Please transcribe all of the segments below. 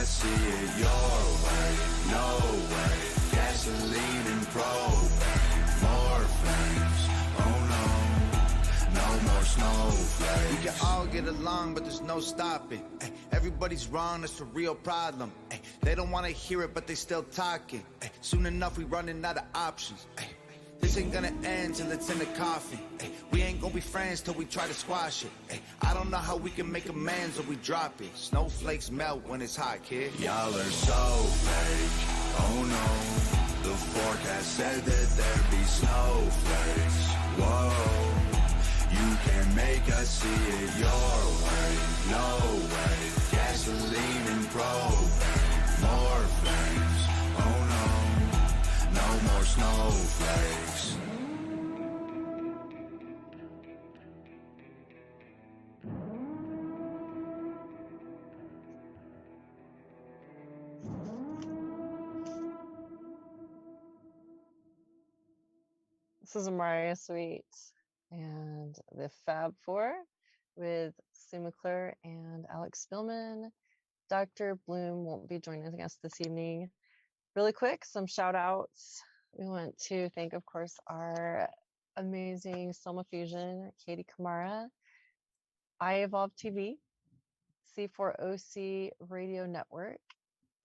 I see it your way. No way, gasoline and propane, more flames. Oh no, no more snowflakes. We can all get along, but there's no stopping. Ay, everybody's wrong, that's a real problem. Ay, they don't want to hear it, but they still talking. Ay, soon enough, we running out of options. Ay, this ain't gonna end till it's in the coffin. Ay, we ain't gonna be friends till we try to squash it. Ay, I don't know how we can make amends or we drop it. Snowflakes melt when it's hot, kid. Y'all are so fake. Oh no, the forecast said that there'd be snowflakes. Whoa, you can make us see it your way. No way, gasoline and propane, more flames. Oh no, no more snowflakes. This is Amária Suite and the Fab Four with McClure and AlexSpielman. Dr. Bloom won't be joining us this evening. Really quick, some shout outs. We want to thank, of course, our amazing Soma Fusion, Katie Kamara, iEvolveTV, C4OC Radio Network,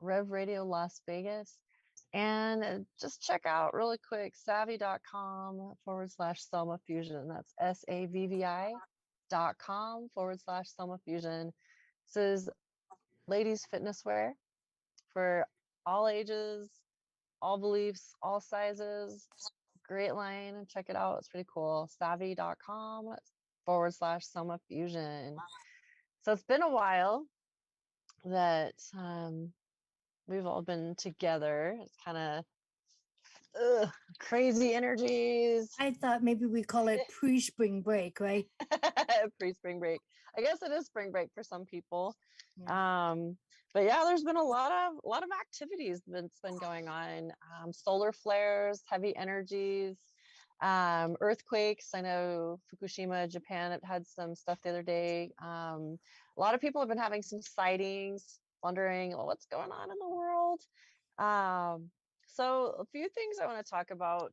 Rev Radio Las Vegas, and just check out really quick savvy.com/Soma Fusion. That's savvi.com/Soma Fusion. This is ladies fitness wear for all ages, all beliefs, all sizes. Great line. Check it out. It's pretty cool. savvy.com/Soma Fusion. So it's been a while that we've all been together. It's kind of crazy energies. I thought maybe we call it pre-spring break, right? Pre-spring break. I guess it is spring break for some people. Yeah. But yeah, there's been a lot of activities that's been going on. Solar flares, heavy energies, earthquakes. I know Fukushima, Japan had some stuff the other day. A lot of people have been having some sightings, wondering, well, what's going on in the world. So a few things I want to talk about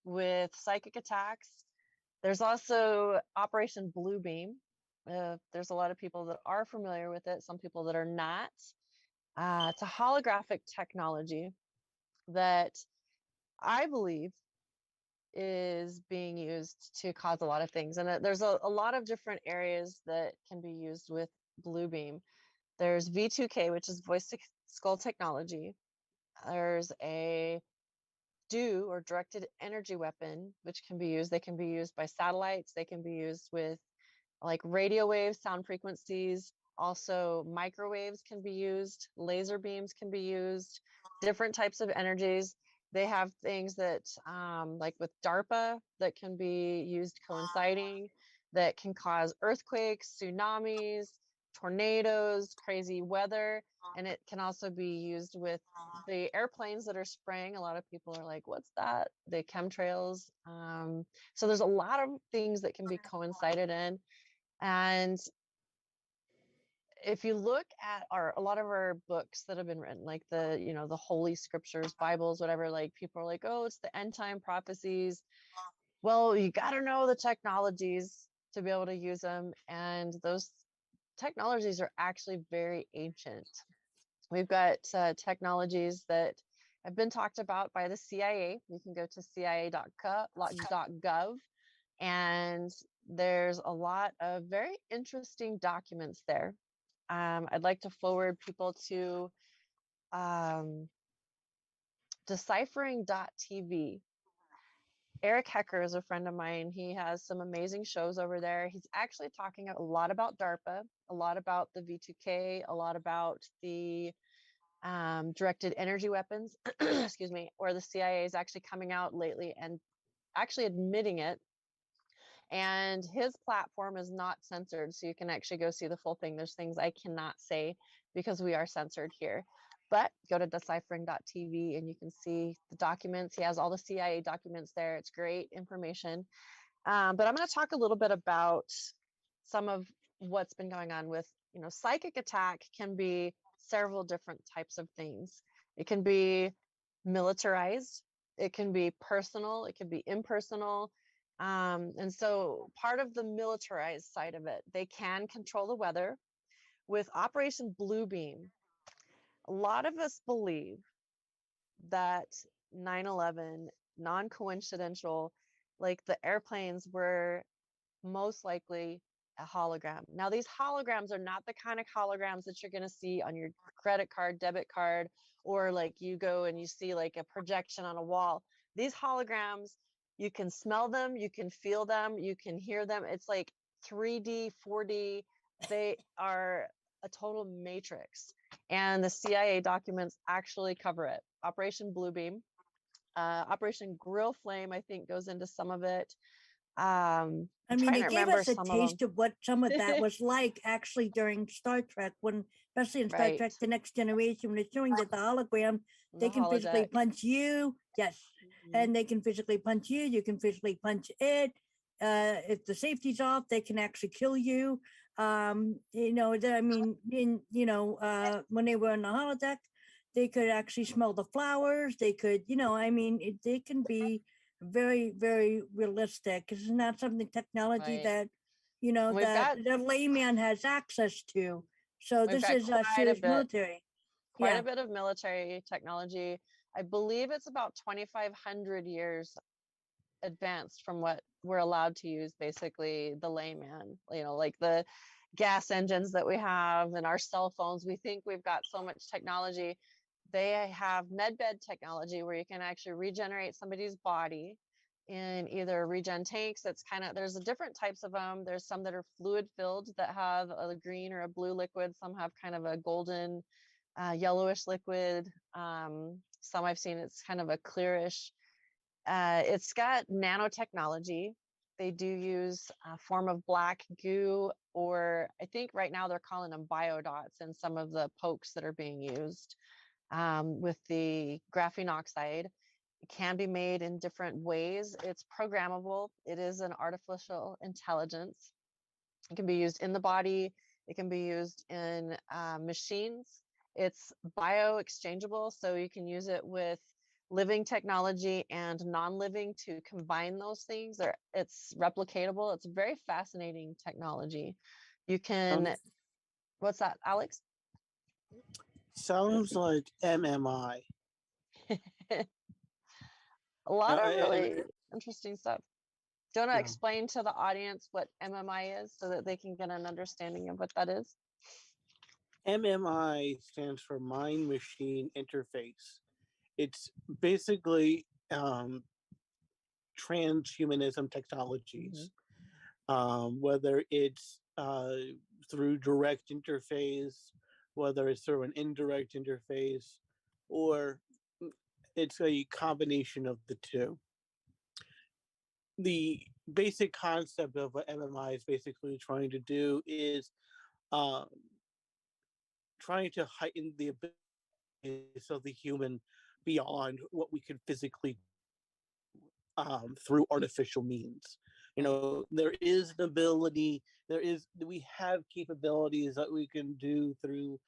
with psychic attacks. There's also Operation Bluebeam. There's a lot of people that are familiar with it, some people that are not. It's a holographic technology that I believe is being used to cause a lot of things. And there's a lot of different areas that can be used with Bluebeam. There's V2K, which is voice to skull technology. There's a DEW or directed energy weapon, which can be used. They can be used by satellites. They can be used with like radio waves, sound frequencies. Also, microwaves can be used. Laser beams can be used. Different types of energies. They have things that, like with DARPA, that can be used coinciding, that can cause earthquakes, tsunamis, tornadoes, crazy weather. And it can also be used with the airplanes that are spraying. A lot of people are like, what's that? The chemtrails. So there's a lot of things that can be coincided in. And if you look at a lot of our books that have been written, like the Holy Scriptures, Bibles, whatever, like people are like, oh, it's the end time prophecies. Well, you got to know the technologies to be able to use them. And those technologies are actually very ancient. We've got technologies that have been talked about by the CIA. You can go to cia.gov, and there's a lot of very interesting documents there. I'd like to forward people to deciphering.tv. Eric Hecker is a friend of mine. He has some amazing shows over there. He's actually talking a lot about DARPA, a lot about the V2K, a lot about the directed energy weapons, excuse me, where the CIA is actually coming out lately and actually admitting it. And his platform is not censored, so you can actually go see the full thing. There's things I cannot say because we are censored here. But go to deciphering.tv and you can see the documents. He has all the CIA documents there. It's great information. But I'm going to talk a little bit about some of what's been going on with, psychic attack can be several different types of things. It can be militarized, it can be personal, it can be impersonal. And so part of the militarized side of it, they can control the weather. With Operation Bluebeam, a lot of us believe that 9/11, non-coincidental, like the airplanes were most likely a hologram. Now, these holograms are not the kind of holograms that you're going to see on your credit card, debit card, or like you go and you see like a projection on a wall. These holograms, you can smell them, you can feel them, you can hear them. It's like 3D, 4D. They are a total matrix. And the CIA documents actually cover it. Operation Bluebeam, Operation Grill Flame, I think, goes into some of it. I'm I mean, trying it to gave remember us a some of taste of what some of that them. was like actually during Star Trek, when, especially in Star Right. Trek: The Next Generation, when it's showing that the hologram, they The can physically holodeck. punch you, yes, Mhm. and they can physically punch you. You can physically punch it. If the safety's off, they can actually kill you. You know, I mean, when they were in the holodeck, they could actually smell the flowers. They could, I mean, they can be very, very realistic. It's not something technology Right. that, And we've that got the layman has access to. So we've this got is a quite a serious bit military. quite Yeah. a bit of military technology. I believe it's about 2,500 years advanced from what we're allowed to use, basically the layman, like the gas engines that we have and our cell phones. We think we've got so much technology. They have medbed technology where you can actually regenerate somebody's body in either regen tanks. That's there's a different types of them. There's some that are fluid filled that have a green or a blue liquid. Some have kind of a golden, yellowish liquid. Some I've seen it's kind of a clearish. It's got nanotechnology. They do use a form of black goo, or I think right now they're calling them biodots in some of the pokes that are being used with the graphene oxide. It can be made in different ways. It's programmable. It is an artificial intelligence. It can be used in the body. It can be used in machines. It's bioexchangeable, so you can use it with living technology and non-living to combine those things. It's replicatable. It's very fascinating technology. You can, what's that, Alex? Sounds like MMI. A lot of really interesting stuff. Do you want to Yeah. explain to the audience what MMI is so that they can get an understanding of what that is? MMI stands for Mind Machine Interface. It's basically transhumanism technologies, whether it's through direct interface, whether it's through an indirect interface, or it's a combination of the two. The basic concept of what MMI is basically trying to do is trying to heighten the abilities of the human beyond what we can physically through artificial means. There is an ability, we have capabilities that we can do through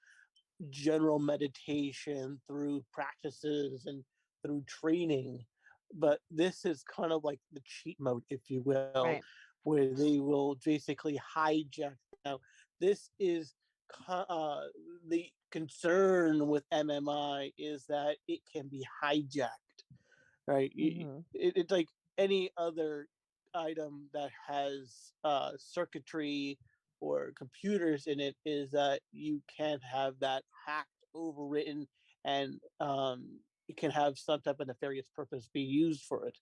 general meditation, through practices, and through training. But this is kind of like the cheat mode, if you will, Right. where they will basically hijack. Now, this is the concern with MMI is that it can be hijacked, right? It's like any other item that has circuitry or computers in it, is that you can have that hacked, overwritten, and it can have some type of nefarious purpose be used for it.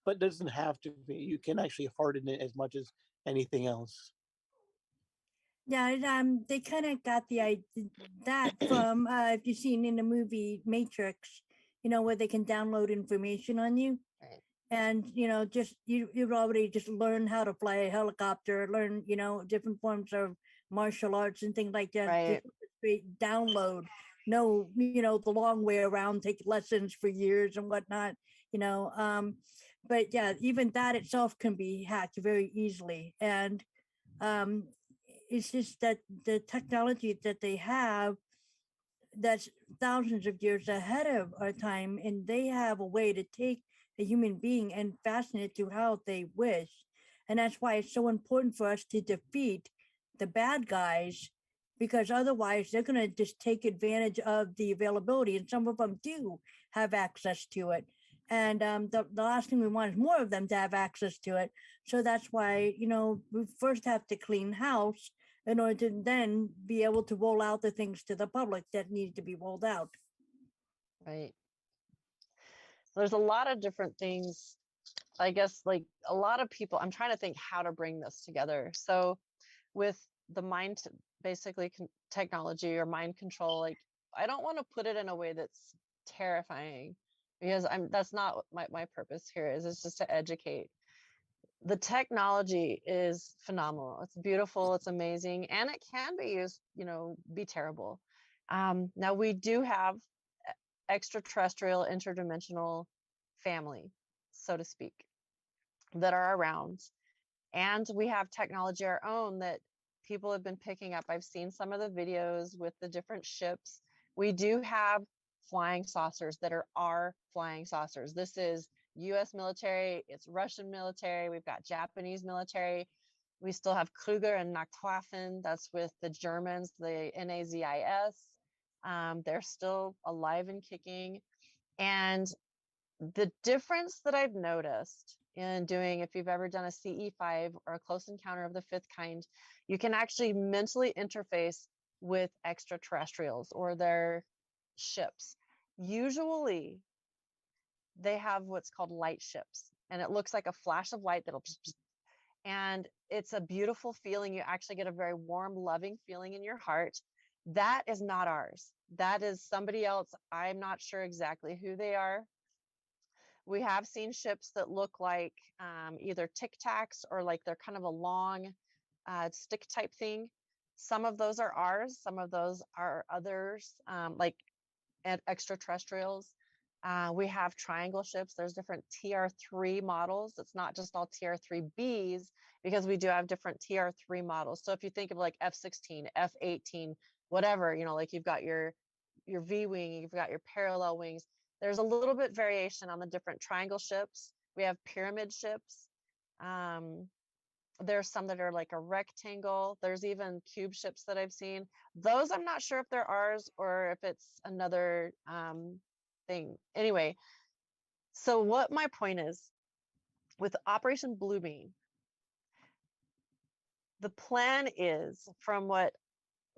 But it doesn't have to be. You can actually harden it as much as anything else. Yeah, they kind of got that from if you've seen in the movie Matrix, where they can download information on you, Right. and just you've already just learned how to fly a helicopter, learn different forms of martial arts and things like that. Right. Just straight download, no, the long way around, take lessons for years and whatnot, but yeah, even that itself can be hacked very easily, and it's just that the technology that they have that's thousands of years ahead of our time, and they have a way to take a human being and fashion it to how they wish. And that's why it's so important for us to defeat the bad guys, because otherwise they're going to just take advantage of the availability, and some of them do have access to it. And the last thing we want is more of them to have access to it. So that's why, we first have to clean house in order to then be able to roll out the things to the public that need to be rolled out. Right. There's a lot of different things. I guess like a lot of people, I'm trying to think how to bring this together. So with the mind, basically technology or mind control, like I don't want to put it in a way that's terrifying, because that's not what my purpose here is. It's just to educate. The technology is phenomenal. It's beautiful. It's amazing. And it can be used, be terrible. Now we do have extraterrestrial interdimensional family, so to speak, that are around. And we have technology of our own that people have been picking up. I've seen some of the videos with the different ships. We do have flying saucers that are our flying saucers. This is US military, it's Russian military, we've got Japanese military. We still have Kruger and Nachtwaffen. That's with the Germans, the NAZIS. They're still alive and kicking. And the difference that I've noticed in doing, if you've ever done a CE5 or a close encounter of the fifth kind, you can actually mentally interface with extraterrestrials or their ships. Usually they have what's called light ships, and it looks like a flash of light that'll and it's a beautiful feeling. You actually get a very warm, loving feeling in your heart. That is not ours. That is somebody else. I'm not sure exactly who they are. We have seen ships that look like either Tic Tacs or like they're kind of a long stick type thing. Some of those are ours. Some of those are others, like extraterrestrials. We have triangle ships. There's different TR3 models. It's not just all TR3Bs, because we do have different TR3 models. So if you think of like F-16, F-18, whatever, like you've got your V-wing, you've got your parallel wings. There's a little bit variation on the different triangle ships. We have pyramid ships. There's some that are like a rectangle. There's even cube ships that I've seen. Those I'm not sure if they're ours or if it's another thing. Anyway, so what my point is with Operation Bluebeam, the plan is, from what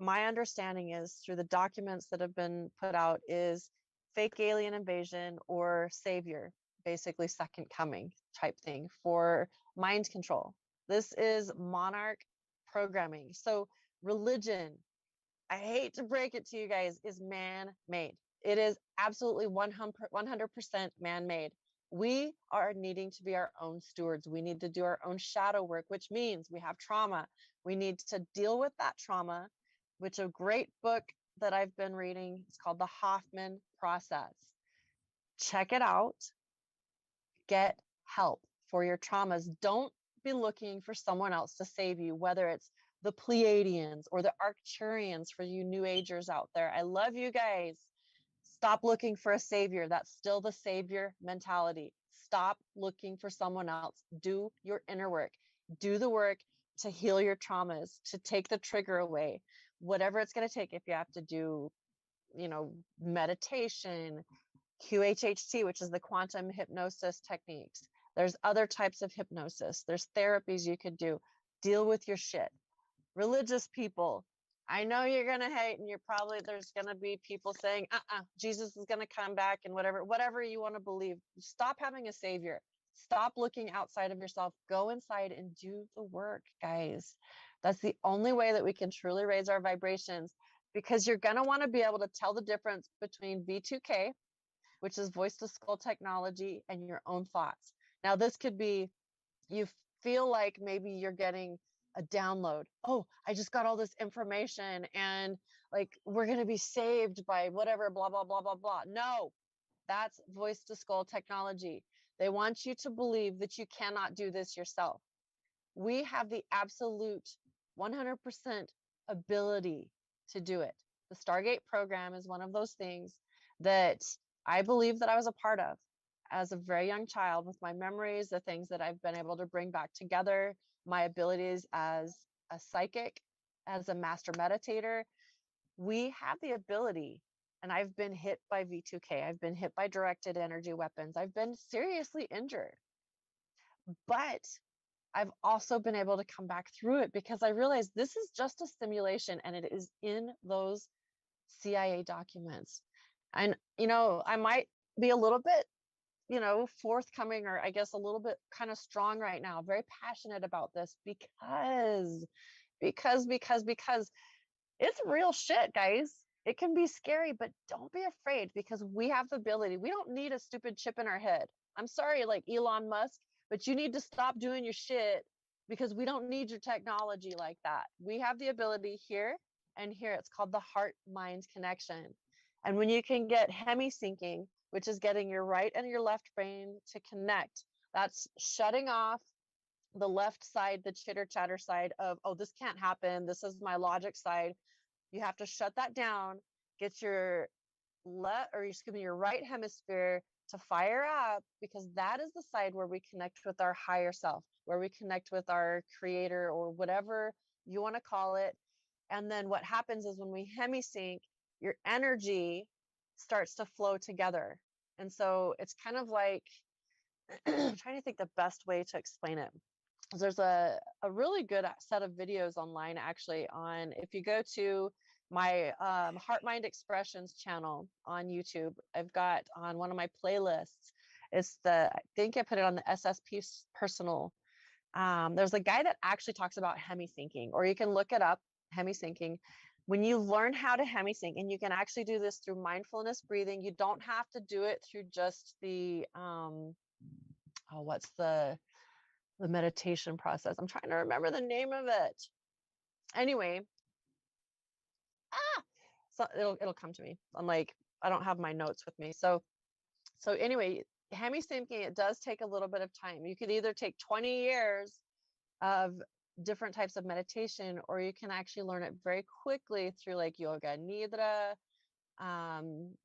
my understanding is through the documents that have been put out, is fake alien invasion or savior, basically second coming type thing for mind control. This is monarch programming. So religion, I hate to break it to you guys, is man-made. It is absolutely 100% man-made. We are needing to be our own stewards. We need to do our own shadow work, which means we have trauma. We need to deal with that trauma, which a great book that I've been reading, it's called The Hoffman Process. Check it out. Get help for your traumas. Don't be looking for someone else to save you, whether it's the Pleiadians or the Arcturians for you New Agers out there. I love you guys. Stop looking for a savior. That's still the savior mentality. Stop looking for someone else. Do your inner work. Do the work to heal your traumas, to take the trigger away, whatever it's going to take. If you have to do, meditation, QHHT, which is the quantum hypnosis techniques. There's other types of hypnosis. There's therapies you could do. Deal with your shit. Religious people, I know you're going to hate, and there's going to be people saying, Jesus is going to come back and whatever you want to believe. Stop having a savior. Stop looking outside of yourself. Go inside and do the work, guys. That's the only way that we can truly raise our vibrations, because you're going to want to be able to tell the difference between V2K, which is voice to skull technology, and your own thoughts. Now, this could be, you feel like maybe you're getting a download. Oh, I just got all this information and like we're going to be saved by whatever, blah, blah, blah, blah, blah. No, that's voice to skull technology. They want you to believe that you cannot do this yourself. We have the absolute 100% ability to do it. The Stargate program is one of those things that I believe that I was a part of as a very young child, with my memories, the things that I've been able to bring back together, my abilities as a psychic, as a master meditator. We have the ability, and I've been hit by V2K. I've been hit by directed energy weapons. I've been seriously injured, but I've also been able to come back through it because I realized this is just a simulation, and it is in those CIA documents. And, I might be a little bit, forthcoming, or I guess a little bit kind of strong right now, very passionate about this because it's real shit, guys. It can be scary, but don't be afraid, because we have the ability. We don't need a stupid chip in our head. I'm sorry, like Elon Musk, but you need to stop doing your shit, because we don't need your technology like that. We have the ability here and here. It's called the heart-mind connection. And when you can get hemi-syncing, which is getting your right and your left brain to connect, that's shutting off the left side, the chitter chatter side of, oh, this can't happen, this is my logic side. You have to shut that down, get your your right hemisphere to fire up, because that is the side where we connect with our higher self, where we connect with our creator, or whatever you want to call it. And then what happens is, when we hemisync, your energy starts to flow together. And so it's kind of like, I'm trying to think the best way to explain it. There's a really good set of videos online, actually, on, if you go to my HeartMind Expressions channel on YouTube, I've got on one of my playlists, I think I put it on the SSP personal. There's a guy that actually talks about hemi-syncing, or you can look it up, hemi-syncing. When you learn how to hemi-sync, and you can actually do this through mindfulness breathing, you don't have to do it through just the, what's the meditation process. I'm trying to remember the name of it. Anyway, so it'll come to me. I'm like, I don't have my notes with me. So anyway, hemi-syncing, it does take a little bit of time. You could either take 20 years of different types of meditation, or you can actually learn it very quickly through like yoga nidra,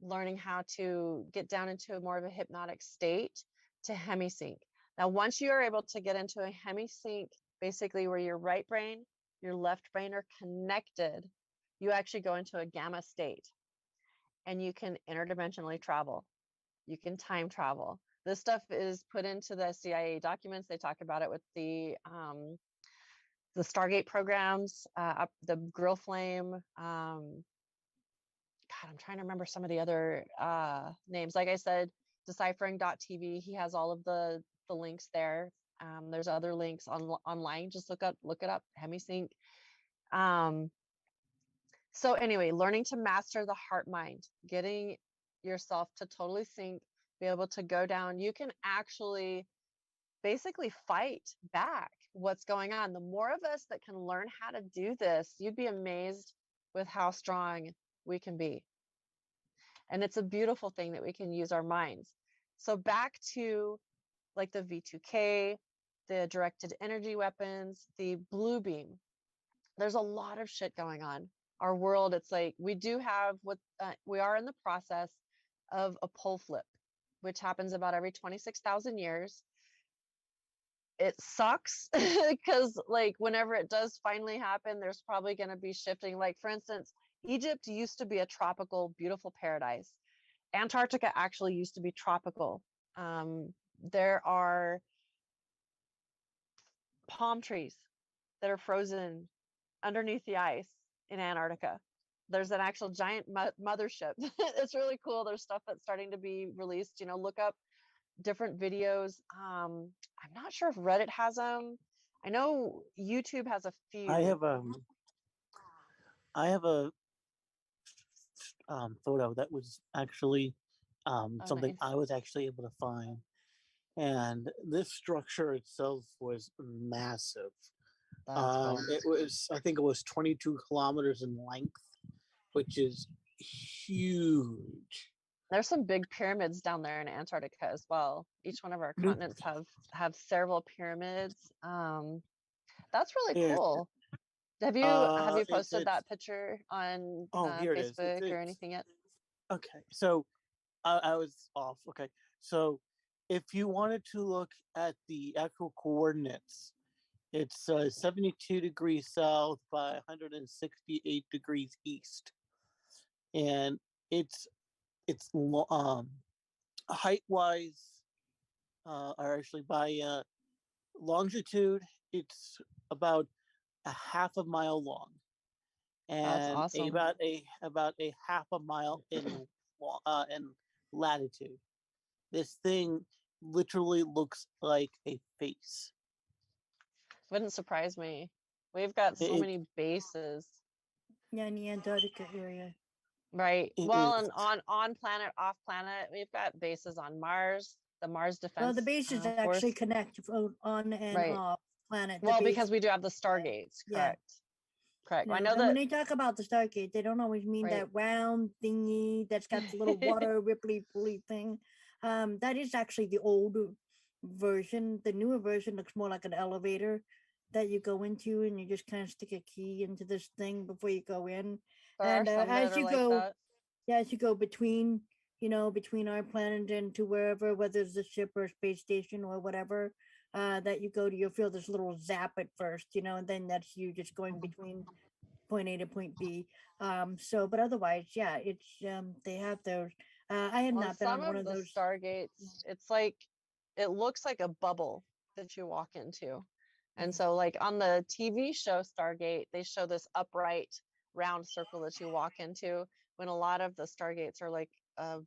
learning how to get down into more of a hypnotic state to hemi-sync. Now, once you are able to get into a hemi-sync, basically where your right brain, your left brain are connected, you actually go into a gamma state, and you can interdimensionally travel. You can time travel. This stuff is put into the CIA documents. They talk about it with the Stargate programs, the Grill Flame. God, I'm trying to remember some of the other names. Like I said, deciphering.tv, he has all of the links there. There's other links online. Just look it up, hemisync. So anyway, learning to master the heart mind, getting yourself to totally sync, be able to go down. You can actually basically fight back what's going on. The more of us that can learn how to do this, you'd be amazed with how strong we can be. And it's a beautiful thing that we can use our minds. So back to like the V2K, the directed energy weapons, the blue beam. There's a lot of shit going on. Our world, it's like we do have we are in the process of a pole flip, which happens about every 26,000 years. It sucks because like whenever it does finally happen, there's probably going to be shifting. Like, for instance, Egypt used to be a tropical, beautiful paradise. Antarctica actually used to be tropical. There are palm trees that are frozen underneath the ice in Antarctica. There's an actual giant mothership. It's really cool. There's stuff that's starting to be released. Look up different videos. I'm not sure if Reddit has them. I know YouTube has a few. I have a photo that was actually something nice. I was actually able to find, and this structure itself was massive. Cool. It was, I think it was 22 kilometers in length, which is huge. There's some big pyramids down there in Antarctica as well. Each one of our continents have several pyramids. That's really cool. Have you It's posted that picture on oh, here it is. Facebook or anything yet? Okay. So I was off. Okay. So if you wanted to look at the actual coordinates, it's 72 degrees south by 168 degrees east, and it's height wise, or actually by longitude, it's about a half a mile long, Oh, that's and awesome. about a half a mile in latitude. This thing literally looks like a face. Wouldn't surprise me. We've got so It, many bases, Yeah, in the Antarctica area. right? it Well, is. and on planet, off planet, we've got bases on Mars, the Mars Well, the Defense bases actually Force, connect on and right? off planet. The Well, base, because we do have the Stargates, yeah. correct? Correct. I No, know and when that, they talk about the Stargate, they don't always mean right? that round thingy that's got the little water ripply pulley thing. That is actually the old version. The newer version looks more like an elevator that you go into, and you just kind of stick a key into this thing before you go in. There are And some that as are you like go, that. yeah, as you go between, between our planet and to wherever, whether it's a ship or a space station or whatever, that you go to, you'll feel this little zap at first, and then that's you just going between point A to point B. But otherwise, yeah, it's they have those. I have On not been some on one of of the those. Stargates, it's like it looks like a bubble that you walk into. And Mhm. so like on the TV show Stargate, they show this upright round circle that you walk into, when a lot of the Stargates are like a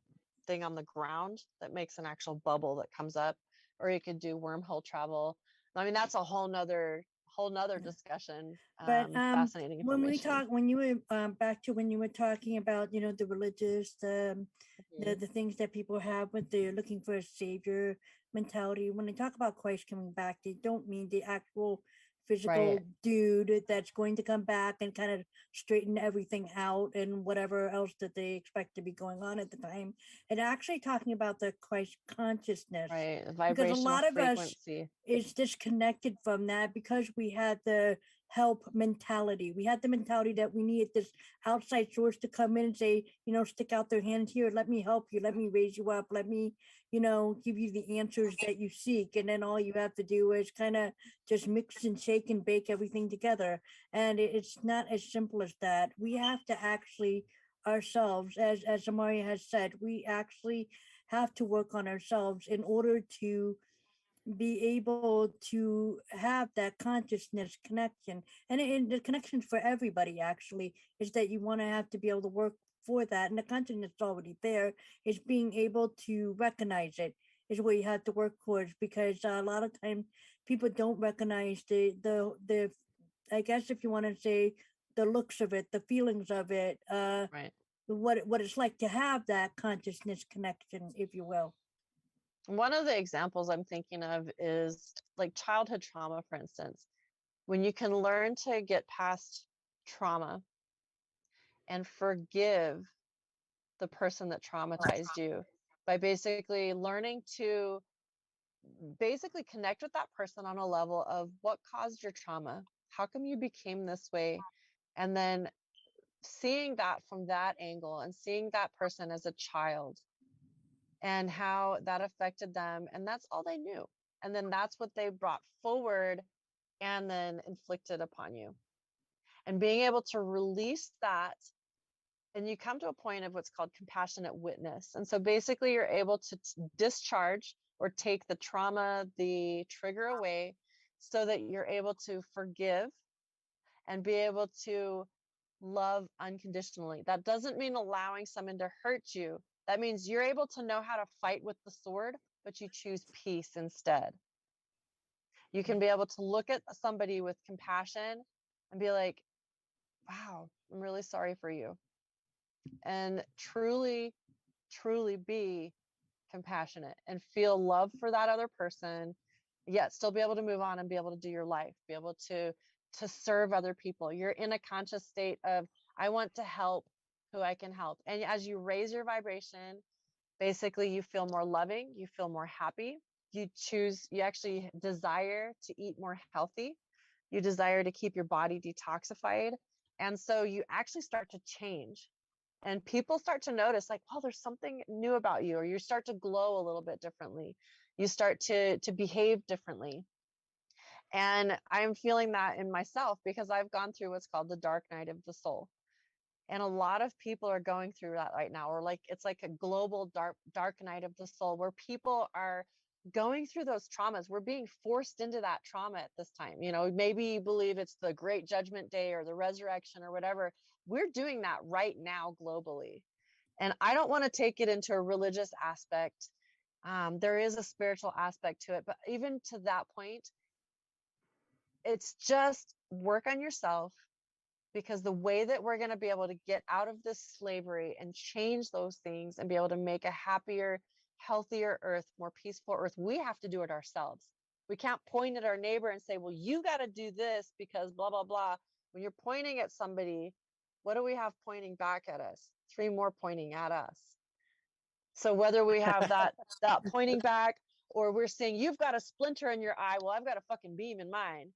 thing on the ground that makes an actual bubble that comes up, or you could do wormhole travel. I mean, that's a whole nother Yeah. discussion. But Fascinating when we information. talk, when you were back to when you were talking about, the religious, Mhm. the things that people have when they're looking for a savior mentality. When they talk about Christ coming back, they don't mean the actual Right. physical dude that's going to come back and kind of straighten everything out and whatever else that they expect to be going on at the time. And actually talking about the Christ consciousness, Right. because a Vibrational lot of us frequency. is disconnected from that because we had the help mentality. We had the mentality that we needed this outside source to come in and say, stick out their hand here, let me help you, let me raise you up, let me, give you the answers that you seek. And then all you have to do is kind of just mix and shake and bake everything together. And it's not as simple as that. We have to actually ourselves, as Amária has said, we actually have to work on ourselves in order to be able to have that consciousness connection. And the connection for everybody actually is that you want to have to be able to work for that, and the consciousness is already there. Is being able to recognize it is what you have to work towards, because a lot of times people don't recognize the I guess, if you want to say, the looks of it, the feelings of it, Right. what it's like to have that consciousness connection, if you will. One of the examples I'm thinking of is like childhood trauma, for instance. When you can learn to get past trauma and forgive the person that traumatized you by basically learning to basically connect with that person on a level of what caused your trauma, how come you became this way, and then seeing that from that angle and seeing that person as a child and how that affected them, and that's all they knew, and then that's what they brought forward and then inflicted upon you, and being able to release that, and you come to a point of what's called compassionate witness. And so basically you're able to discharge or take the trauma, the trigger away, so that you're able to forgive and be able to love unconditionally. That doesn't mean allowing someone to hurt you. That means you're able to know how to fight with the sword, but you choose peace instead. You can be able to look at somebody with compassion and be like, wow, I'm really sorry for you. And truly, truly be compassionate and feel love for that other person, yet still be able to move on and be able to do your life, be able to serve other people. You're in a conscious state of, I want to help who I can help. And as you raise your vibration, basically you feel more loving, you feel more happy, you actually desire to eat more healthy, You desire to keep your body detoxified. And so you actually start to change. And people start to notice, like, oh, there's something new about you, or you start to glow a little bit differently. You start to behave differently. And I'm feeling that in myself because I've gone through what's called the dark night of the soul. And a lot of people are going through that right now, or like it's like a global dark night of the soul where people are going through those traumas. We're being forced into that trauma at this time. You know, maybe you believe it's the great judgment day or the resurrection or whatever. We're doing that right now globally. And I don't want to take it into a religious aspect. There is a spiritual aspect to it, but even to that point, it's just work on yourself, because the way that we're going to be able to get out of this slavery and change those things and be able to make a happier, healthier earth, more peaceful earth, we have to do it ourselves. We can't point at our neighbor and say, well, you got to do this because blah, blah, blah. When you're pointing at somebody, what do we have pointing back at us? 3 more pointing at us. So whether we have that pointing back, or we're saying, you've got a splinter in your eye, well, I've got a fucking beam in mine.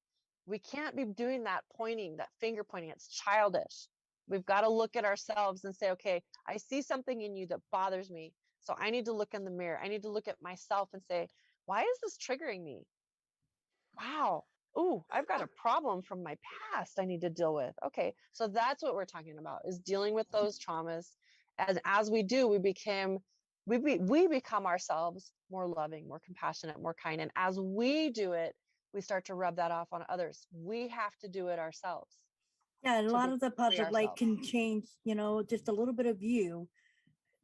We can't be doing that pointing, that finger pointing. It's childish. We've got to look at ourselves and say, okay, I see something in you that bothers me. So I need to look in the mirror. I need to look at myself and say, why is this triggering me? Wow. Ooh, I've got a problem from my past I need to deal with. Okay. So that's what we're talking about, is dealing with those traumas. As we do, we become ourselves more loving, more compassionate, more kind. And as we do it, we start to rub that off on others. We have to do it ourselves. Yeah, and a to lot be of the fully parts of light ourselves. can change, just a little bit of you,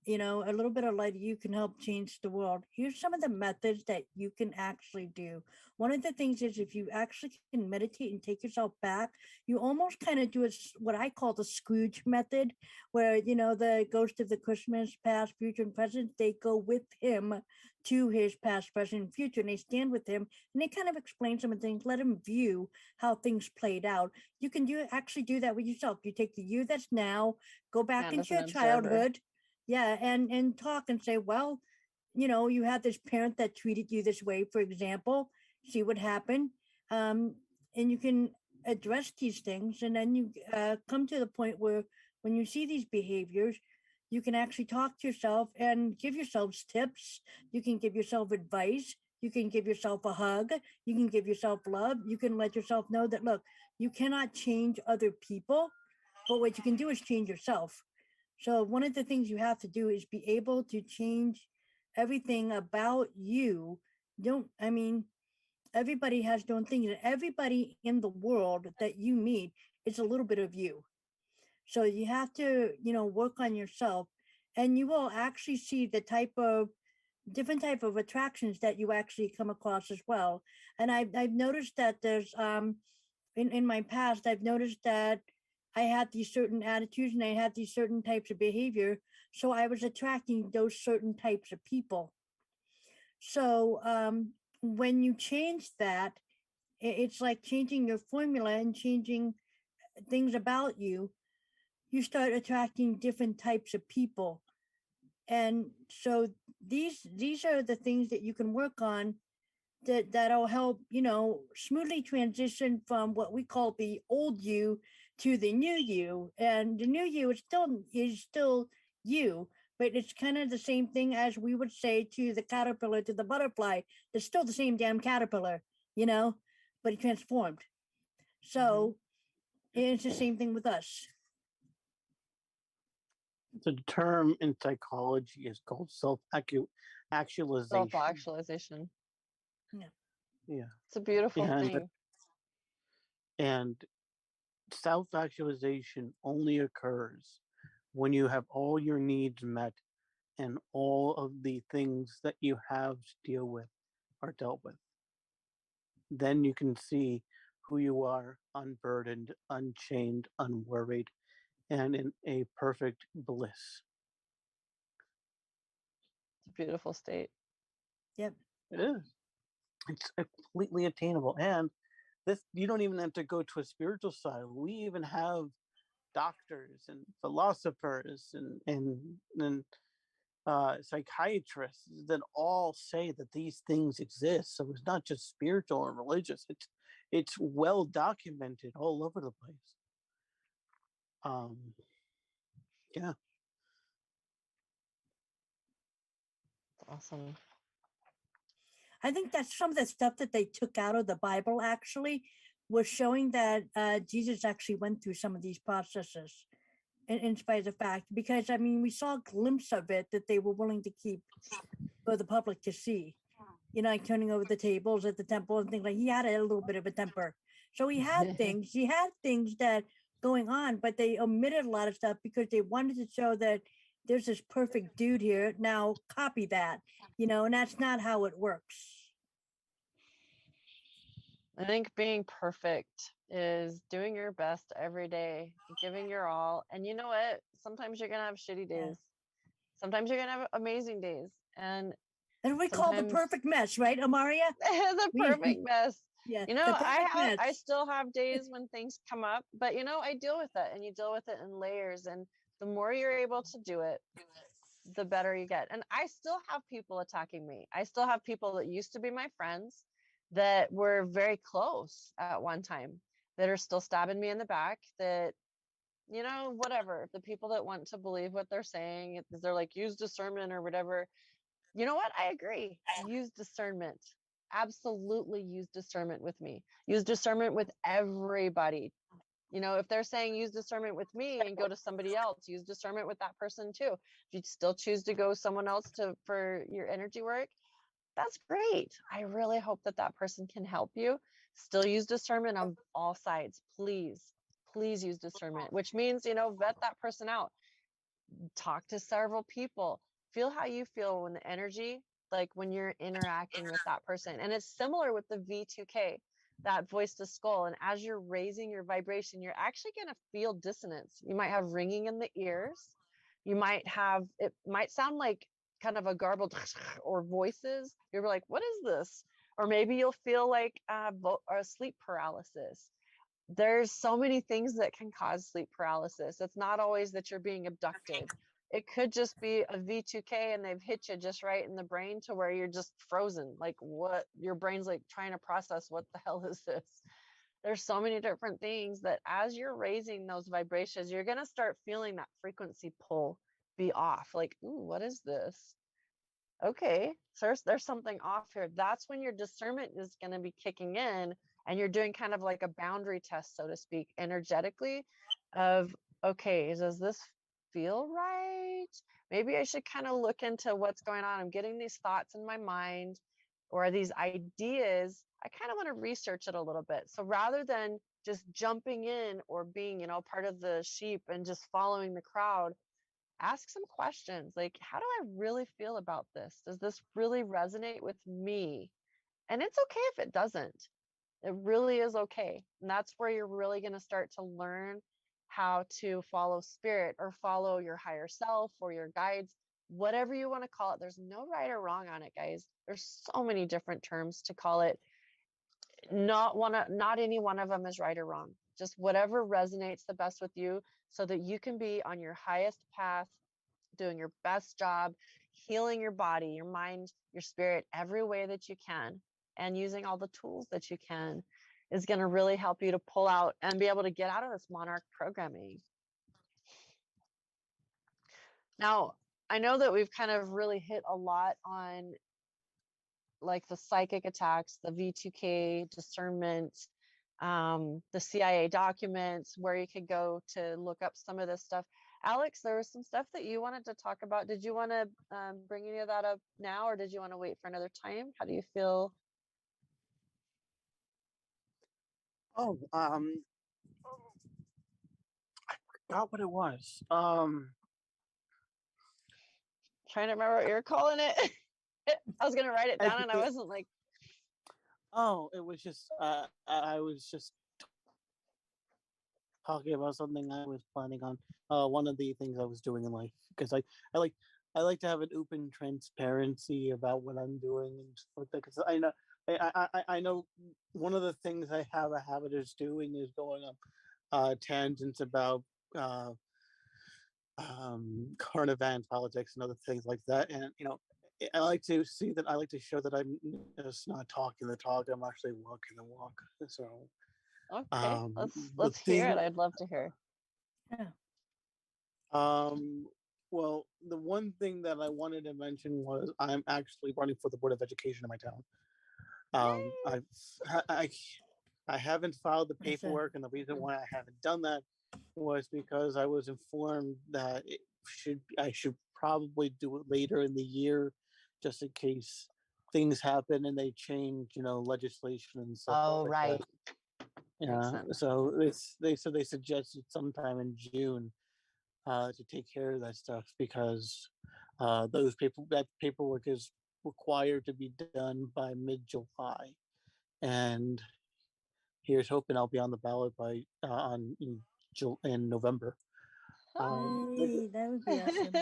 a little bit of light you can help change the world. Here's some of the methods that you can actually do. One of the things is, if you actually can meditate and take yourself back, you almost kind of do what I call the Scrooge method, where, the ghost of the Christmas past, future, and present, they go with him to his past, present, and future, and they stand with him and they kind of explain some of the things, let him view how things played out. You can actually do that with yourself. You take the you that's now, go back And as into an your observer. childhood. Yeah, and talk and say, well, you had this parent that treated you this way, for example, see what happened. And you can address these things, and then you come to the point where when you see these behaviors, you can actually talk to yourself and give yourselves tips. You can give yourself advice. You can give yourself a hug. You can give yourself love. You can let yourself know that, look, you cannot change other people, but what you can do is change yourself. So one of the things you have to do is be able to change everything about you. Everybody has their own things, and everybody in the world that you meet is a little bit of you. So you have to, work on yourself, and you will actually see the different type of attractions that you actually come across as well. And I've noticed that there's in my past, I've noticed that I had these certain attitudes and I had these certain types of behavior. So I was attracting those certain types of people. So when you change that, it's like changing your formula and changing things about you. You start attracting different types of people. And so these are the things that you can work on that'll help, smoothly transition from what we call the old you to the new you. And the new you is still you, but it's kind of the same thing as we would say to the caterpillar to the butterfly. It's still the same damn caterpillar, but it transformed. So it's the same thing with us. The term in psychology is called self-actualization. Self-actualization. Yeah. It's a beautiful thing. And self-actualization only occurs when you have all your needs met and all of the things that you have to deal with are dealt with. Then you can see who you are, unburdened, unchained, unworried, and in a perfect bliss. It's a beautiful state. Yep. It is. It's completely attainable. And this, you don't even have to go to a spiritual side. We even have doctors and philosophers and psychiatrists that all say that these things exist. So it's not just spiritual or religious. it's well documented all over the place. Yeah. Awesome. I think that some of the stuff that they took out of the Bible actually was showing that Jesus actually went through some of these processes in spite of the fact, because I mean, we saw a glimpse of it that they were willing to keep for the public to see, you know, like turning over the tables at the temple and things like. He had a little bit of a temper. So he had things that going on, but they omitted a lot of stuff because they wanted to show that there's this perfect dude here. Now copy that, you know, and that's not how it works. I think being perfect is doing your best every day, giving your all. And you know what? Sometimes you're going to have shitty Yeah. days. Sometimes you're going to have amazing days. And And we call the sometimes perfect mess, right, Amária? the perfect mess. Yeah, You know, the perfect I mess. still have days when things come up, but you know, I deal with it, and you deal with it in layers. And the more you're able to do it, the better you get. And I still have people attacking me. I still have people that used to be my friends that were very close at one time that are still stabbing me in the back, that, you know, whatever. The people that want to believe what they're saying, they're like, use discernment or whatever. You know what? I agree. Use discernment. Absolutely use discernment with me. Use discernment with everybody. You know, if they're saying use discernment with me and go to somebody else, use discernment with that person too. If you still choose to go someone else for your energy work, that's great. I really hope that that person can help you. Still use discernment on all sides. Please, please use discernment, which means, you know, vet that person out. Talk to several people. Feel how you feel when the energy, like when you're interacting with that person. And it's similar with the V2K, that voice to skull. And as you're raising your vibration, you're actually going to feel dissonance. You might have ringing in the ears. You might have, it might sound like kind of a garbled or voices. You're like, what is this? Or maybe you'll feel like or sleep paralysis. There's so many things that can cause sleep paralysis. It's not always that you're being abducted. It could just be a V2K and they've hit you just right in the brain to where you're just frozen. Like, what? Your brain's like trying to process, what the hell is this? There's so many different things that as you're raising those vibrations, you're going to start feeling that frequency pull be off. Like, ooh, what is this? Okay, so there's something off here. That's when your discernment is going to be kicking in, and you're doing kind of like a boundary test, so to speak, energetically of, okay, does this feel right? Maybe I should kind of look into what's going on. I'm getting these thoughts in my mind or these ideas. I kind of want to research it a little bit. So rather than just jumping in or being, you know, part of the sheep and just following the crowd, ask some questions like, how do I really feel about this? Does this really resonate with me? And it's okay if it doesn't. It really is okay. And that's where you're really going to start to learn how to follow spirit or follow your higher self or your guides, whatever you want to call it. There's no right or wrong on it, guys. There's so many different terms to call it. Not any one of them is right or wrong. Just whatever resonates the best with you so that you can be on your highest path, doing your best job, healing your body, your mind, your spirit, every way that you can, and using all the tools that you can is going to really help you to pull out and be able to get out of this monarch programming. Now, I know that we've kind of really hit a lot on like the psychic attacks, the V2K discernment, the CIA documents, where you could go to look up some of this stuff. Alex, there was some stuff that you wanted to talk about. Did you want to bring any of that up now, or did you want to wait for another time? How do you feel? Oh, I forgot what it was. Trying to remember what you're calling it. I was gonna write it I down, and I think- wasn't like, oh, it was just I was just talking about something I was planning on. One of the things I was doing in life, because I like to have an open transparency about what I'm doing and stuff like that. Because I know one of the things I have a habit of doing is going on tangents about current events, politics, and other things like that. And you know, I like to see that. I like to show that I'm just not talking the talk. I'm actually walking the walk. So, Okay, the let's hear it. thing, I'd love to hear. Yeah. well, the one thing that I wanted to mention was I'm actually running for the Board of Education in my town. Yay! I haven't filed the That's a- paperwork, and the reason why I haven't done that was because I was informed that I should probably do it later in the year, just in case things happen and they change, legislation and stuff Oh, like right. that. Makes Yeah. sense. So they suggested sometime in June to take care of that stuff because that paperwork is required to be done by mid-July, and here's hoping I'll be on the ballot by in November. Like, Yay, that would be awesome.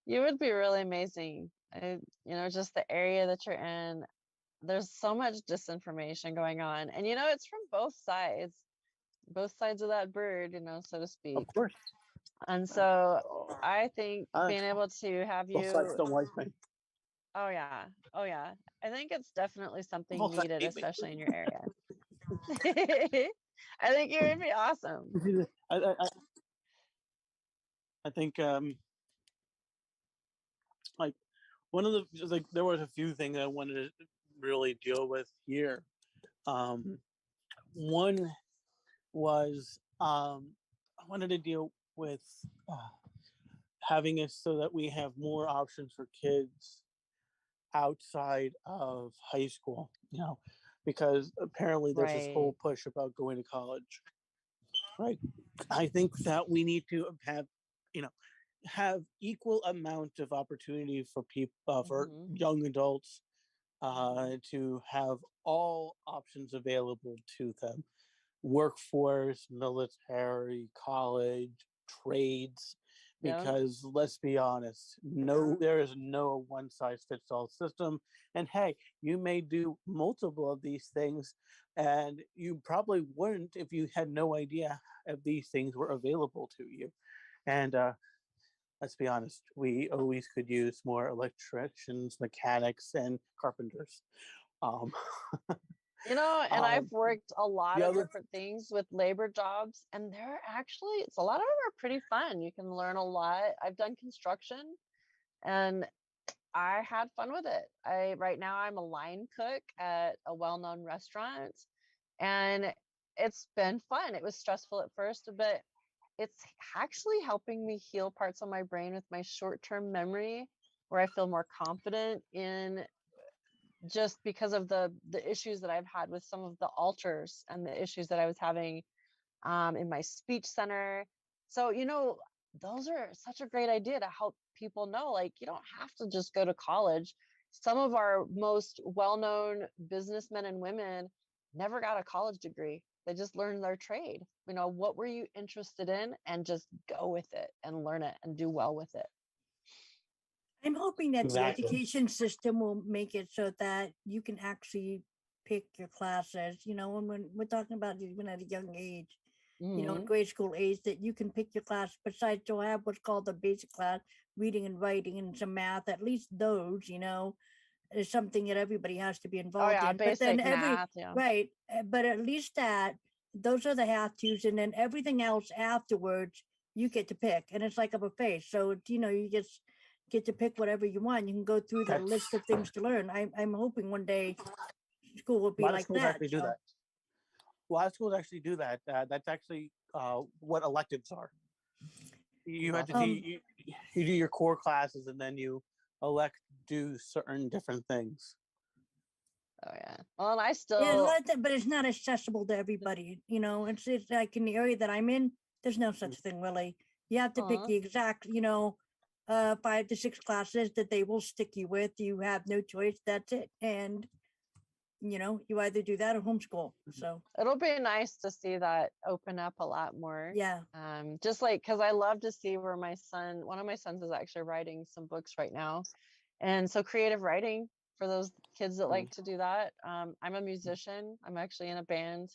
You would be really amazing. Just the area that you're in. There's so much disinformation going on, and it's from both sides of that bird, so to of speak. course, And so I think uh, being able to have both sides you, don't like me. oh yeah, oh yeah, I think it's definitely something Both sides needed, hate me. especially in your area. I think it would be awesome. I, I, I I think like one of the like there was a few things I wanted to really deal with here. One was I wanted to deal with having it so that we have more options for kids outside of high school, because apparently there's this Right. whole push about going to college, right? I think that we need to have equal amount of opportunity for people, for Mhm. young adults, to have all options available to them: workforce, military, college, trades. Yeah. Because let's be honest, there is no one size fits all system. And hey, you may do multiple of these things, and you probably wouldn't if you had no idea if these things were available to you. And let's be honest, we always could use more electricians, mechanics, and carpenters. Um, And um, I've worked a lot the of other, different things with labor jobs, and it's a lot of them are pretty fun. You can learn a lot. I've done construction, and I had fun with it. Right now I'm a line cook at a well-known restaurant, and it's been fun. It was stressful at first, but it's actually helping me heal parts of my brain with my short-term memory, where I feel more confident in, just because of the issues that I've had with some of the alters and the issues that I was having in my speech center. So, those are such a great idea to help people know, like, you don't have to just go to college. Some of our most well-known businessmen and women never got a college degree. They just learned their trade. What were you interested in, and just go with it and learn it and do well with it. I'm hoping that the exactly. education system will make it so that you can actually pick your classes, when we're talking about even at a young age, Mhm. grade school age, that you can pick your class. Besides, you'll have what's called the basic class, reading and writing and some math. At least those, is something that everybody has to be Oh involved yeah, in. But then basic math. Yeah. right, but at least those are the have tos, and then everything else afterwards you get to pick, and it's like a buffet. So you just get to pick whatever you want. You can go through the That's list of things to learn. I'm hoping one day school will a be lot of like schools that. actually do So that. A lot of schools actually do that. That's actually what electives are. You have to do Awesome. you do your core classes, and then you elect do certain different things. Oh yeah. Well, and I yeah, still. but it's not accessible to everybody. It's like in the area that I'm in, there's no such thing really. You have to pick the exact, 5 to 6 classes that they will stick you with. You have no choice. That's it. And you either do that or homeschool. So It'll be nice to see that open up a lot more. yeah. Just like, because I love to see where one of my sons is actually writing some books right now. And so creative writing for those kids that like to do that. I'm a musician. I'm actually in a band,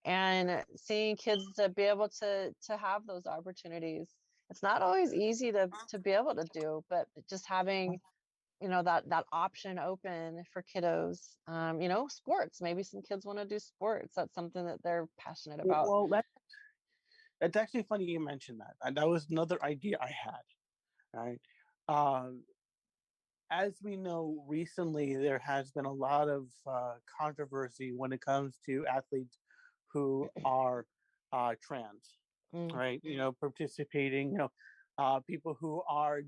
and seeing kids to be able to have those opportunities. It's not always easy to be able to do, but just having that option open for kiddos. Sports. Maybe some kids want to do sports. That's something that they're passionate about. Well, that's actually funny you mentioned that. And that was another idea I had. Right. Um, as we know, recently there has been a lot of controversy when it comes to athletes who are trans, Mm. right? Participating, people who are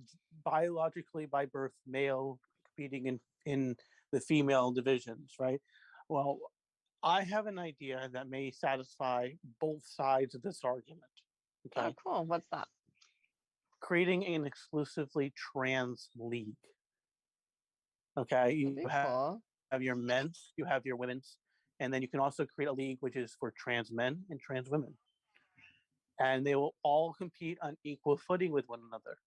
biologically by birth male competing in the female divisions, right? Well, I have an idea that may satisfy both sides of this argument. Oh, Okay, cool. What's that? creating an exclusively trans league. Okay, you That'd be cool. have your men's, you have your women's, and then you can also create a league which is for trans men and trans women, and they will all compete on equal footing with one another.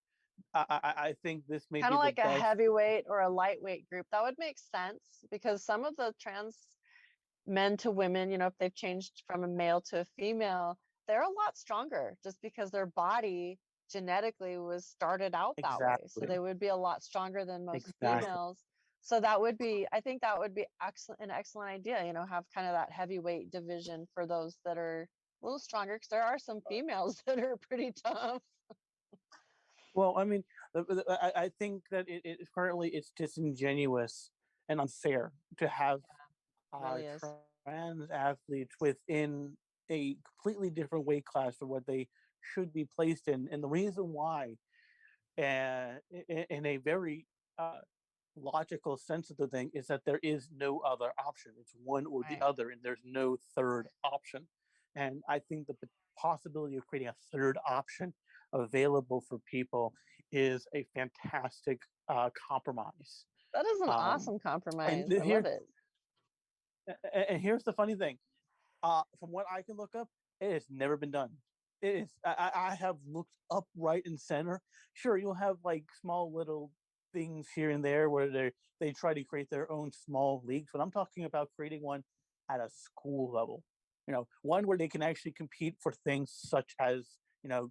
I think this may Kind be of the like a best. heavyweight or a lightweight group. That would make sense because some of the trans men to women, if they've changed from a male to a female, they're a lot stronger just because their body genetically was started out that way. So Exactly, they would be a lot stronger than most exactly. females. So I think that would be an excellent idea, have kind of that heavyweight division for those that are a little stronger because there are some females that are pretty tough. Well, I mean, I think that currently it's disingenuous and unfair to have Really is. trans athletes within a completely different weight class for what they should be placed in. And the reason why, in a very logical sense of the thing, is that there is no other option. It's one or the Right. other, and there's no third option. And I think that the possibility of creating a third option available for people is a fantastic compromise. That is an Um, awesome and compromise. I love here, it. and here's the funny thing. From what I can look up, it has never been done. It is. I have looked up right and center. Sure, you'll have like small little things here and there where they try to create their own small leagues, but I'm talking about creating one at a school level. One where they can actually compete for things such as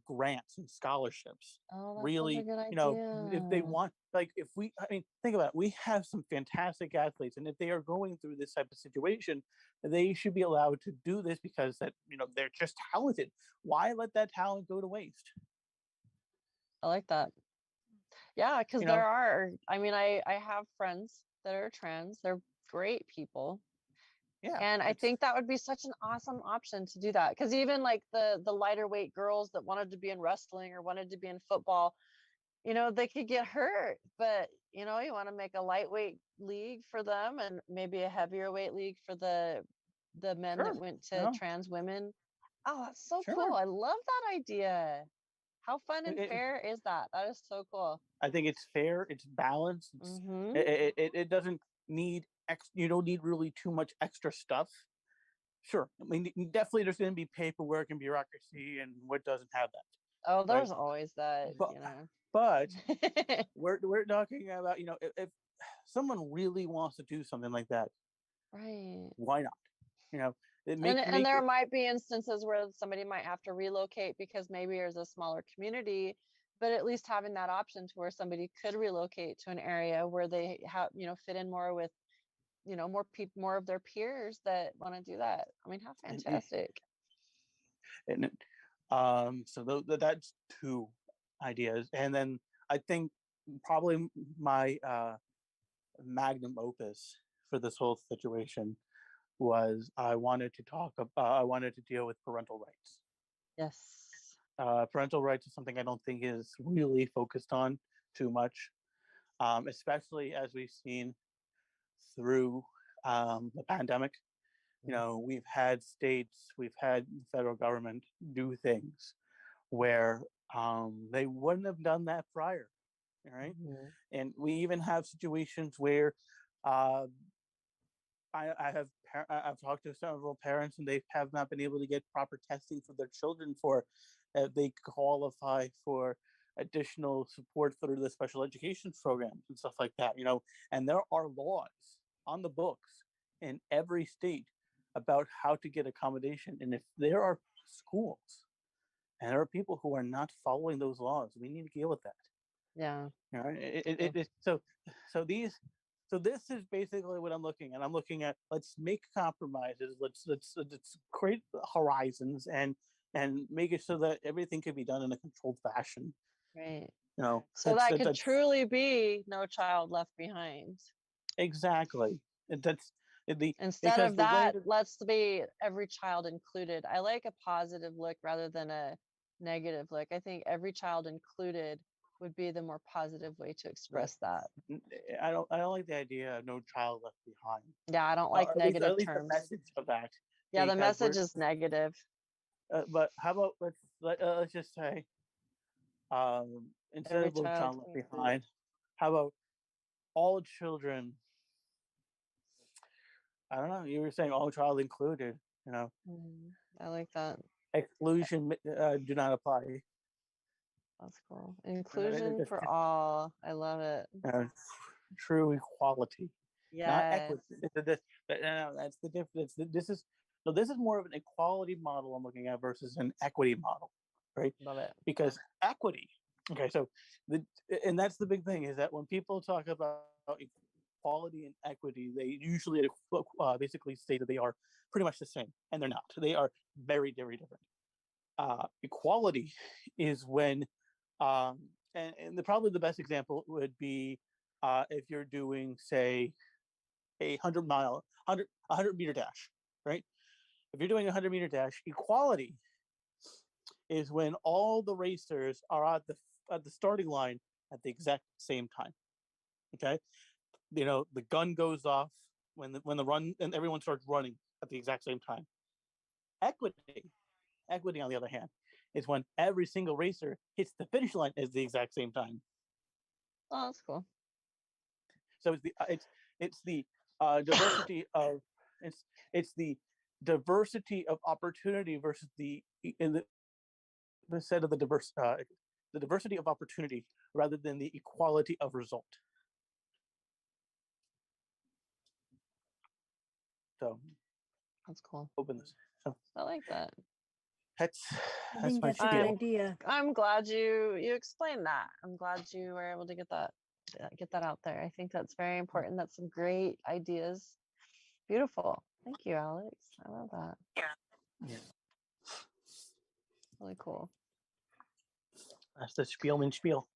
grants and scholarships. Oh, that's such a Really, good if they idea. want, like, if we, I mean, think about it. We have some fantastic athletes, and if they are going through this type of situation, they should be allowed to do this because they're just talented. Why let that talent go to waste? I like that. Yeah, because You there know, are, I have friends that are trans. They're great people. yeah, And I think that would be such an awesome option to do that. Because even like the lighter weight girls that wanted to be in wrestling or wanted to be in football, they could get hurt. But you want to make a lightweight league for them and maybe a heavier weight league for the men that sure, went you to know, trans women. Oh, that's so cool. sure. I love that idea. How fun and It, fair is that? That is so cool. I think it's fair. It's balanced. Mm-hmm. It doesn't need you don't need really too much extra stuff. Sure, I mean, definitely there's going to be paperwork and bureaucracy, and what doesn't have that, Oh, right? there's always that, But but you know. we're talking about if someone really wants to do something like that, Right. why not? You know, it And make there it might be instances where somebody might have to relocate because maybe there's a smaller community, but at least having that option to where somebody could relocate to an area where they have, fit in more with, more people, more of their peers that want to do that. I mean, how and, fantastic. and so that's two ideas, and then I think probably my magnum opus for this whole situation was I wanted to deal with parental rights. Yes. Parental rights is something I don't think is really focused on too much, especially as we've seen through the pandemic. We've had states, we've had the federal government do things where they wouldn't have done that prior, right? Mhm. And we even have situations where uh, I've talked to several parents and they have not been able to get proper testing for their children for they qualify for additional support through the special education programs and stuff like that. And there are laws on the books in every state about how to get accommodation. And if there are schools and there are people who are not following those laws, we need to deal with that. Yeah. You know, True. so these so this is basically what I'm looking at. I'm looking at, let's make compromises, let's create horizons and make it so that everything can be done in a controlled fashion. Right. You know, So that could truly be no child left behind. exactly. That's the Instead because of the way that, let's be every child included. I like a positive look rather than a negative look. I think every child included would be the more positive way to right, express that. I don't like the idea of no child left behind. Yeah, I don't like Or negative at least the terms. message of that, Yeah, the because message is negative. but how about let's just say, instead Every of no child child left included. behind, how about all children? I don't know. You were saying all child included. You know, I like that. exclusion do not apply. That's cool. It's Inclusion just, for all. I love it. uh, true equality, not Yes. equity. That's the difference. This is more of an equality model I'm looking at versus an equity model, right? Love it. Because equity. Okay, so and that's the big thing, is that when people talk about equality and equity, they usually basically say that they are pretty much the same, and they're not. They are very, very different. Equality is when, probably the best example would be, if you're doing, say, a 100 meter dash, right? If you're doing a 100-meter dash, equality is when all the racers are at the starting line at the exact same time. Okay, the gun goes off when the run, and everyone starts running at the exact same time. Equity, on the other hand, is when every single racer hits the finish line at the exact same time. Oh, that's cool. So it's the diversity of it's the diversity of opportunity versus the set of the diversity of opportunity rather than the equality of result. So That's cool. open this. So I like that. that's I that's think my that's a good spiel. idea. I'm glad you explained that. I'm glad you were able to get that out there. I think that's very important. That's some great ideas. Beautiful. Thank you, Alex. I love that. Yeah. Really cool. That's the Spielman spiel.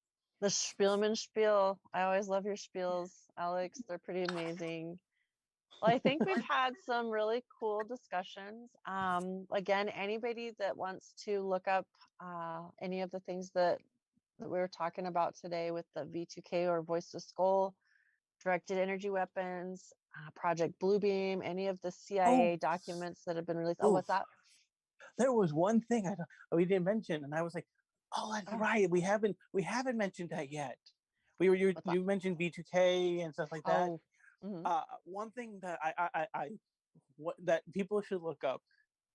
The Spielman spiel. I always love your spiels, Alex. They're pretty amazing. Well, I think we've had some really cool discussions. Again, anybody that wants to look up any of the things that we were talking about today with the V2K or Voice to Skull, directed energy weapons, Project Bluebeam, any of the CIA documents that have been released. Oh, what's that? There was one thing we didn't mention, and I was like, "Oh, that's right. We haven't mentioned that yet." You mentioned V2K and stuff like that. Oh, mhm. One thing that that people should look up,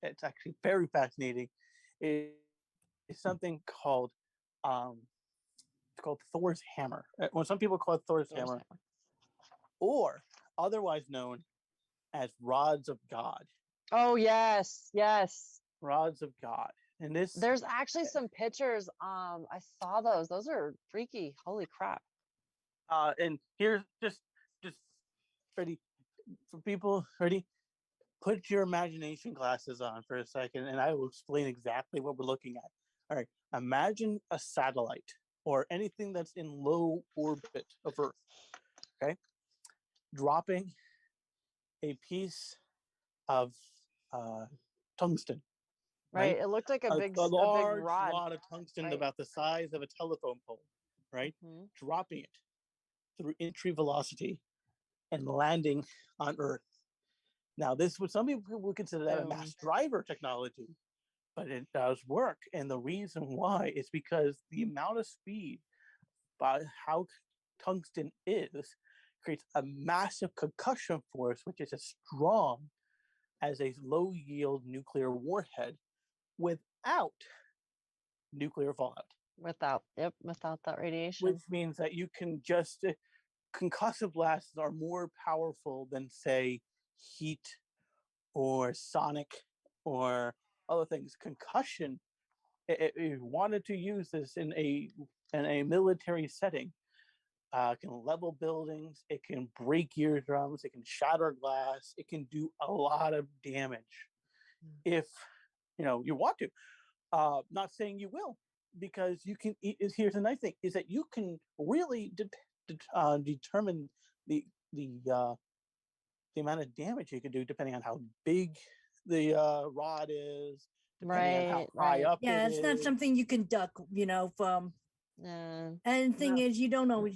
it's actually very fascinating, is something called it's called Thor's hammer. When some people call it Thor's hammer, or otherwise known as rods of God. Oh, yes, yes. Rods of God. And this There's actually some pictures. I saw those. Those are freaky. Holy crap. and here's just ready for people ready. Put your imagination glasses on for a second, and I will explain exactly what we're looking at. All right, imagine a satellite or anything that's in low orbit of Earth. Okay, dropping a piece of tungsten. Right, Right. It looked like a a big large rod. lot of tungsten Right. about the size of a telephone pole. Right, Mhm. dropping it through entry velocity and landing on Earth. Now, this would some people would consider that a mass driver technology, but it does work. And the reason why is because the amount of speed by how tungsten is creates a massive concussion force, which is as strong as a low yield nuclear warhead without nuclear fallout. Without that radiation. Which means that you can just concussive blasts are more powerful than, say, heat or sonic or other things. Concussion, if you wanted to use this in a in a military setting. It can level buildings, it can break eardrums, it can shatter glass, it can do a lot of damage if you want to. Not saying you will, because you can. Here's the nice thing: is that you can really determine the amount of damage you can do depending on how big the rod is, depending on how high up Yeah, it it's is. not something you can duck, from. And the thing is, you don't always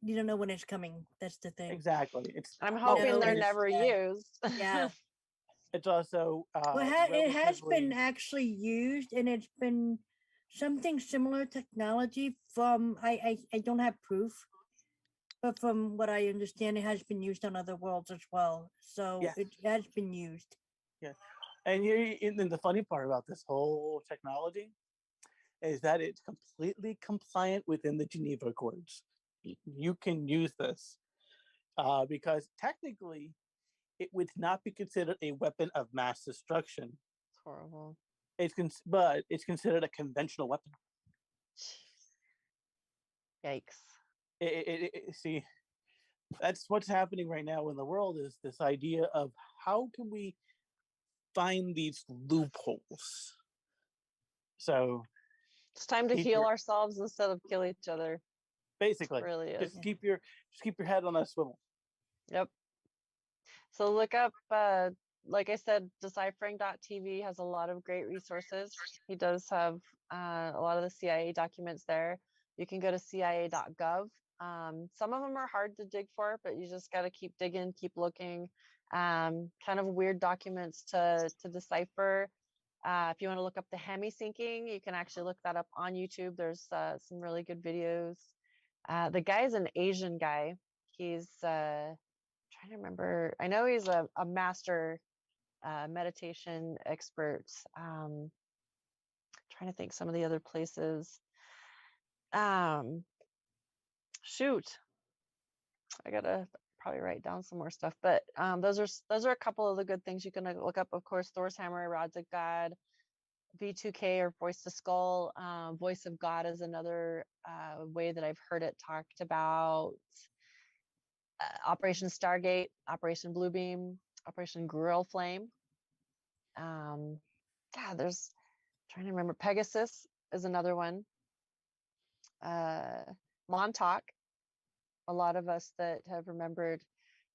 you don't know when it's coming. That's the thing. Exactly. I'm hoping they're and never used. Yeah. it's also Well, it has been relatively- actually used, and it's been something similar technology from I don't have proof, but from what I understand, it has been used on other worlds as well. So Yes. it has been used. Yeah. And and the funny part about this whole technology is that it's completely compliant within the Geneva Accords. You can use this because technically it would not be considered a weapon of mass destruction. It's horrible. But it's considered a conventional weapon. Yikes. See, that's what's happening right now in the world, is this idea of how can we find these loopholes. So it's time to keep heal your- ourselves instead of kill each other. basically, It really is. just keep your head on a swivel. Yep. So look up, like I said, deciphering.tv has a lot of great resources. He does have a lot of the CIA documents there. You can go to cia.gov. Some of them are hard to dig for, but you just got to keep digging, keep looking. Kind of weird documents to decipher. If you want to look up the hemi-syncing, you can actually look that up on YouTube. There's some really good videos. The guy is an Asian guy. He's trying to remember. I know he's a master meditation expert. Trying to think some of the other places. Shoot, I gotta probably write down some more stuff. But those are a couple of the good things you can look up. Of course, Thor's Hammer, Rods of God, V2K or Voice to Skull. Voice of God is another way that I've heard it talked about. Operation Stargate, Operation Bluebeam, Operation Grill Flame. There's trying to remember. Pegasus is another one. Montauk. A lot of us that have remembered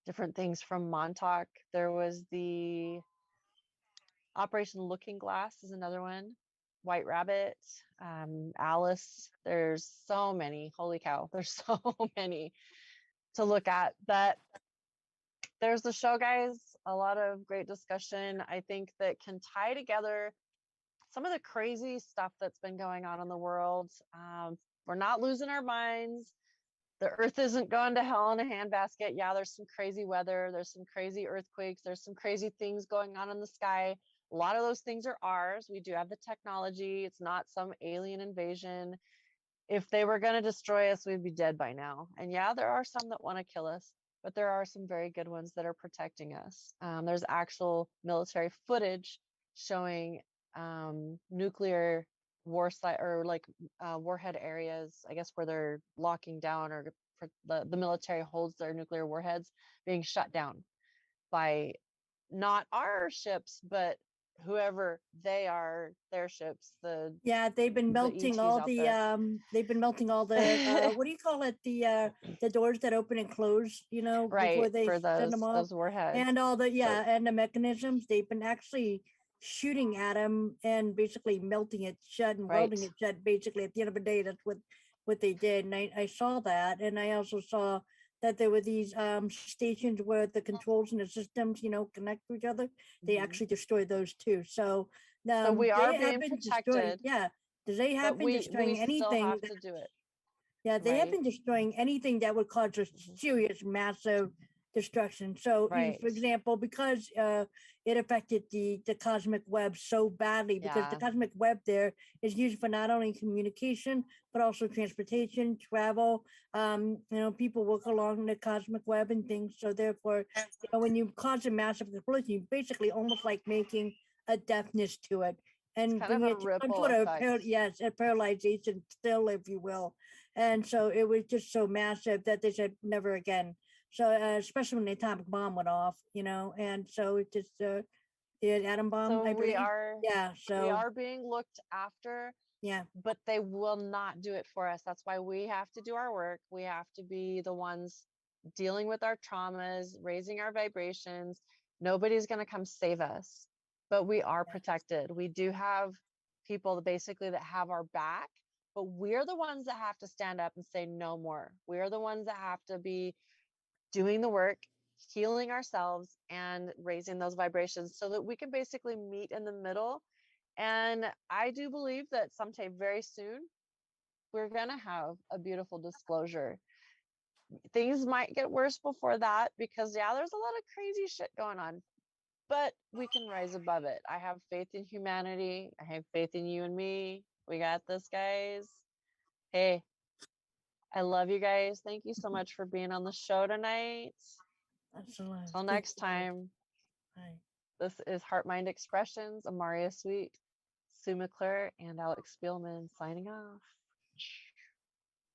different things from Montauk. There was the Operation Looking Glass is another one. White Rabbit, Alice. There's so many. Holy cow! There's so many to look at. That there's the show, guys. A lot of great discussion. I think that can tie together some of the crazy stuff that's been going on in the world. We're not losing our minds. The earth isn't going to hell in a handbasket. Yeah, there's some crazy weather. There's some crazy earthquakes. There's some crazy things going on in the sky. A lot of those things are ours. We do have the technology. It's not some alien invasion. If they were going to destroy us, we'd be dead by now. And yeah, there are some that want to kill us, but there are some very good ones that are protecting us. There's actual military footage showing nuclear war site or like warhead areas, I guess, where they're locking down or the military holds their nuclear warheads being shut down by not our ships, but whoever they are, their ships. They've been melting all out the there. they've been melting all the what do you call it, the doors that open and close, before Right, they for send them off, those warheads. and all the and the mechanisms. They've been actually shooting at them and basically melting it shut and welding Right. it shut. Basically, at the end of the day, that's what they did. And I saw that, and I also saw that there were these stations where the controls and the systems, connect to each other. They Mhm. actually destroyed those too. So So we are they have being been destroying. protected, Yeah, they but have been we destroying still anything. have to do it. Yeah, they have right? been destroying anything that would cause a serious, massive destruction. So, Right. for example, because it affected the cosmic web so badly, because the Yeah. cosmic web there is used for not only communication but also transportation, travel. People work along the cosmic web and things. So therefore, when you cause a massive explosion, you basically almost like making a deafness to it. and kind bring of a it to some ripple sort of effect. yes, a paralyzation still, if you will. And so it was just so massive that they said never again. So especially when the atomic bomb went off, you know, and so it just the atom bomb, So I believe. Yeah. we So are being looked after, yeah, but they will not do it for us. That's why we have to do our work. We have to be the ones dealing with our traumas, raising our vibrations. Nobody's going to come save us, but we are protected. We do have people basically that have our back, but we're the ones that have to stand up and say no more. We are the ones that have to be doing the work, healing ourselves and raising those vibrations so that we can basically meet in the middle. And I do believe that sometime very soon, we're going to have a beautiful disclosure. Things might get worse before that because, yeah, there's a lot of crazy shit going on, but we can rise above it. I have faith in humanity. I have faith in you and me. We got this, guys. Hey, I love you guys. Thank you so much for being on the show tonight. that's a lot. Till next time. Bye. This is HeartMind Expressions, Amária Sweet, Sue McClure, and AlexSpielman signing off.